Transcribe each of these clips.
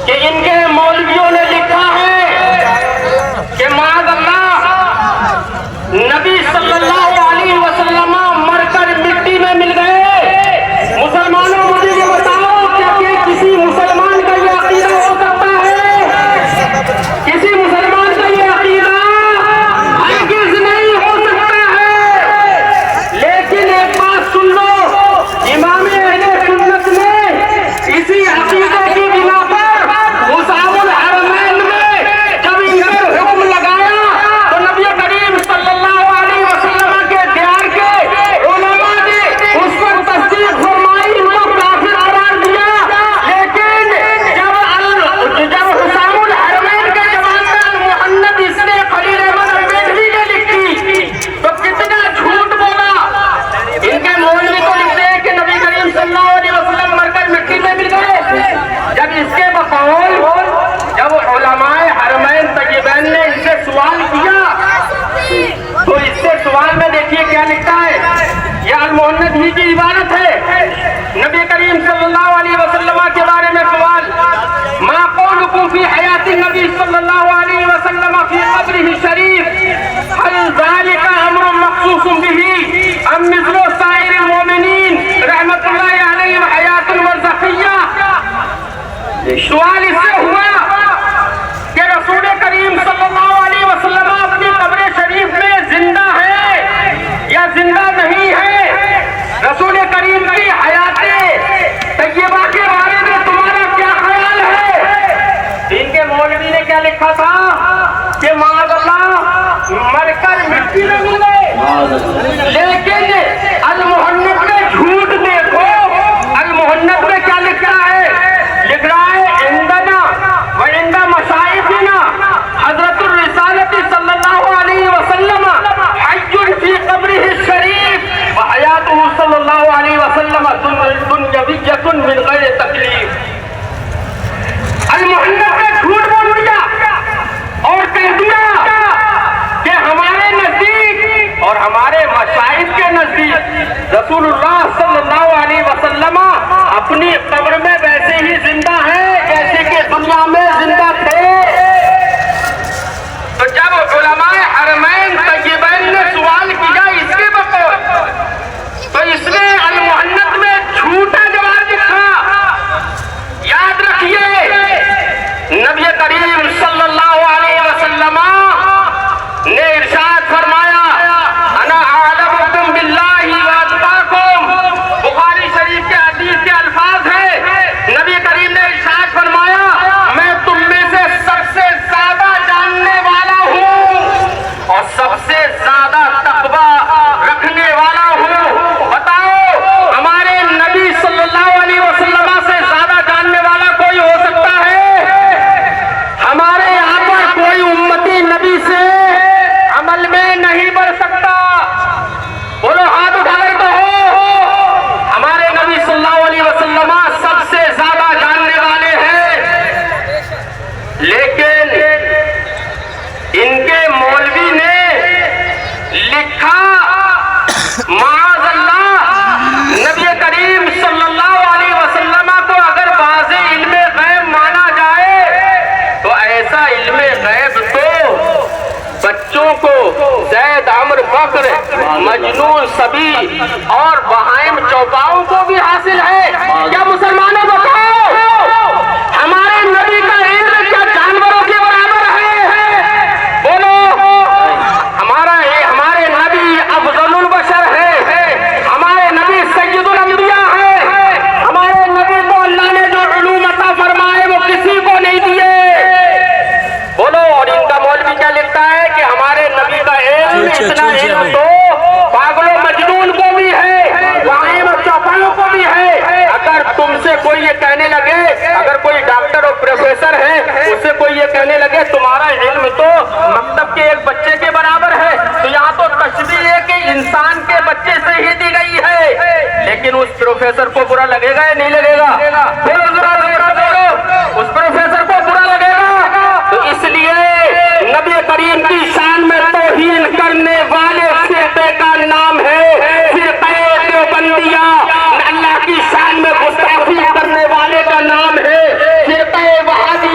کہ ان کے مولویوں نے لکھا ہے کہ معاذ اللہ نبی صلی اللہ علیہ وسلم مر کر مٹی میں مل گئے۔ مسلمانوں مجھے یہ بتاؤ کہ کسی مسلمان کا یہ عقیدہ ہو سکتا ہے؟ کسی مسلمان کا یہ عقیدہ ہرگز نہیں ہو سکتا ہے۔ لیکن ایک بات سن لو، امام اہل سنت نے اسی عقیدے کی بنا پر حسام الحرمین میں جب ان پر حکم لگایا تو نبی کریم صلی اللہ علیہ وسلم کے دیار کے علماء نے اس پر تصدیق فرمائی، ان کو کافر قرار دیا۔ لیکن جب حسام الحرمین کے زمان میں المحنت اس نے خلیل احمد البیلوی نے لکھی تو کتنا جھوٹ بولا۔ ان کے مولوی تو لکھتے ہیں کہ نبی کریم صلی اللہ علیہ وسلم مر کر مٹی میں مل گئے، جب اس کے بقول جب علماء حرمین طیبین نے ان سے سوال کیا تو اس سے سوال میں دیکھیے کیا لکھتا ہے۔ یہ المحنت ہی کی عبارت ہے۔ نبی کریم صلی اللہ علیہ وسلم کے بارے میں سوال، ما قولکم فی حیات النبی صلی اللہ علیہ وسلم فی قبرہ شریف، هل ذلك امر مخصوص به ام مثل سائر المؤمنین رحمت اللہ علیہم حیات برزخیہ؟ سوال اس سے ہوا کہ رسول کریم صلی اللہ علیہ وسلم اپنی قبر شریف میں زندہ ہے یا زندہ نہیں ہے؟ رسول کریم کی حیات طیبہ کے بارے میں تمہارا کیا خیال ہے؟ ان کے مولوی نے کیا لکھا تھا کہ معاذ اللہ مر کر مٹی میں مل گئے۔ لیکن المحنت میں جھوٹ دیکھو، المحنت میں کیا لکھ رہا ہے؟ لکھ رہا ہے عندنا وعند مشائخنا حضرت الرسالت صلی اللہ علیہ وسلم حی فی قبرہ الشریف وحیاتہ صلی اللہ علیہ وسلم دنیویۃ من غیر تکلیف۔ المحنت میں جھوٹ بول دیا اور کہہ دیا کہ ہمارے نزدیک اور ہمارے مشائخ کے نزدیک رسول اللہ صلی اللہ علیہ وسلم اپنی قبر میں ویسے ہی زندہ ہیں جیسے کہ دنیا میں زندہ تھے۔ تو جب علماء حرمین طیبین نے سوال کیا اس کے بقول تو اس نے المحنت میں جھوٹا جواب لکھا۔ یاد رکھیے نبی کریم صلی اللہ علیہ وسلم نے ارشاد فرمایا انا اعلمکم باللہ واتقاکم، بخاری شریف کے حدیث کے الفاظ ہیں۔ نبی کریم نے ارشاد فرمایا میں تم میں سے سب سے زیادہ جاننے والا ہوں اور سب سے زیادہ تقویٰ رکھنے والا ہوں۔ بتاؤ ہمارے نبی صلی اللہ علیہ وسلم سے زیادہ جاننے والا کوئی ہو سکتا ہے؟ ہمارے یہاں پر کوئی امتی نبی سے عمل میں نہیں بڑھ سکتا۔ بولو ہاتھ اٹھا کر کہو ہمارے نبی صلی اللہ علیہ وسلم سب سے زیادہ جاننے والے ہیں۔ لیکن ان کے مولوی نے لکھا معاذ اللہ نبی کریم صلی اللہ علیہ وسلم کو اگر واضح علم غیب مانا جائے تو ایسا علم غیب تو بچوں کو زید عمر بکر مجنون صبی اور بہائم چوپاؤں کو بھی حاصل ہے۔ کیا مسلمانوں بتاؤ ہمارے نبی کا علم کیا جانوروں کے برابر ہے؟ بولو ہمارے نبی افضل البشر ہے، ہمارے نبی سید الانبیاء ہے، ہمارے نبی کو اللہ نے جو علوم عطا فرمائے وہ کسی کو نہیں دیے۔ بولو اور ان کا مولوی کیا لکھتا ہے کہ ہمارے نبی کا علم اتنا علم تو پاگلوں مجنون کو بھی ہے، وہاں چوپاؤں کو بھی ہے۔ اگر تم سے کوئی یہ کہنے لگے، اگر کوئی ڈاکٹر اور پروفیسر ہے اس سے کوئی یہ کہنے لگے تمہارا علم تو مکتب کے ایک بچے کے برابر ہے، تو یہاں تو تشبیہ ہے کہ انسان کے بچے سے ہی دی گئی ہے۔ لیکن اس پروفیسر کو برا لگے گا یا نہیں لگے گا؟ بولو ذرا بولو، اس پروفیسر کو برا لگے گا۔ تو اس لیے نبی کریم کی شان میں توہین کرنے والے فرقے کا نام ہے فرقہ دیوبندیہ، اللہ کی شان میں گستاخی کرنے والے کا نام ہے فرقہ وہابی۔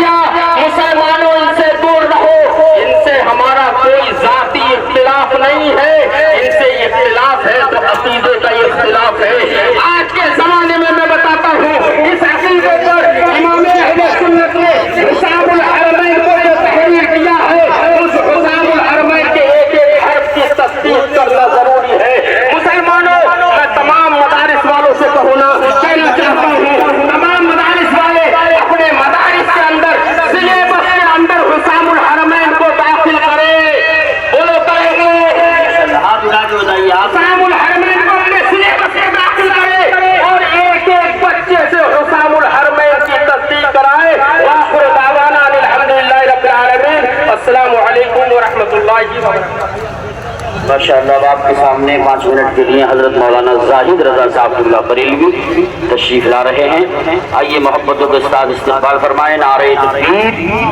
عقیدے کا اختلاف ہے. آج کے زمانے میں بتاتا ہوں اس عقیدے پر امام اہل سنت نے حسام الحرمین کو جو تحریر کیا ہے اس حسام الحرمین کے ایک ایک حرف کی تصدیق کرنا ضروری ہے. مسلمانوں میں تمام مدارس والوں سے کہنا چاہتا ہوں تمام مدارس والے اپنے مدارس کے اندر سلیبس کے اندر حسام الحرمین کو داخل کرے. بولو کریں گے حسام الحرمین کو اپنے سلیبس میں داخل کرے اور ایک ایک بچے سے حسام الحرمین کی تصدیق کرائے. وآخر دعوانا ان الحمدللہ رب العالمین. السلام علیکم ورحمۃ اللہ وبرکاتہ. ماشاءاللہ اب آپ کے سامنے 5 منٹ کے لیے حضرت مولانا زاہد رضا صاحب اللہ بریلوی تشریف لا رہے ہیں. آئیے محبتوں کے ساتھ استقبال فرمائیں. نعرہ تکبیر.